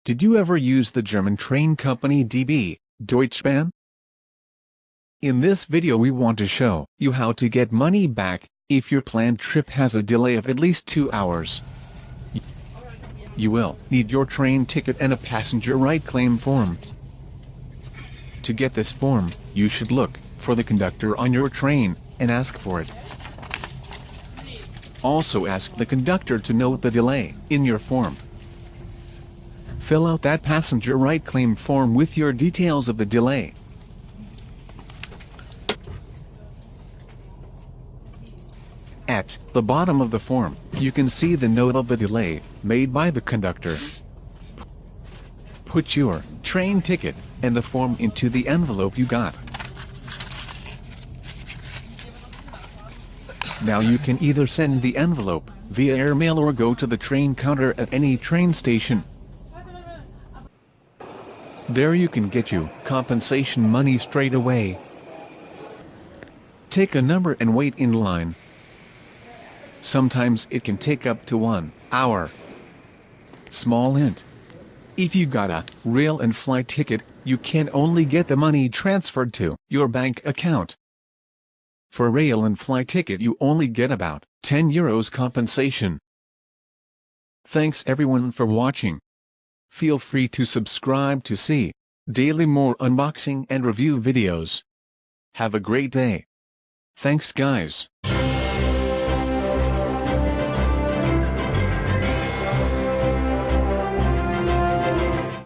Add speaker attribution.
Speaker 1: Did you ever use the German train company DB Deutsche Bahn? In this video we want to show you how to get money back if your planned trip has a delay of at least 2 hours. You will need your train ticket and a passenger right claim form. To get this form, you should look for the conductor on your train and ask for it. Also ask the conductor to note the delay in your form. Fill out that passenger right claim form with your details of the delay. At the bottom of the form, you can see the note of the delay made by the conductor. Put your train ticket and the form into the envelope you got. Now you can either send the envelope via airmail or go to the train counter at any train station. There you can get your compensation money straight away. Take a number and wait in line. Sometimes it can take up to 1 hour. Small hint: if you got a rail and flight ticket, you can only get the money transferred to your bank account. For a rail and flight ticket you only get about €10 compensation. Thanks everyone for watching. Feel free to subscribe to see daily more unboxing and review videos. Have a great day. Thanks guys.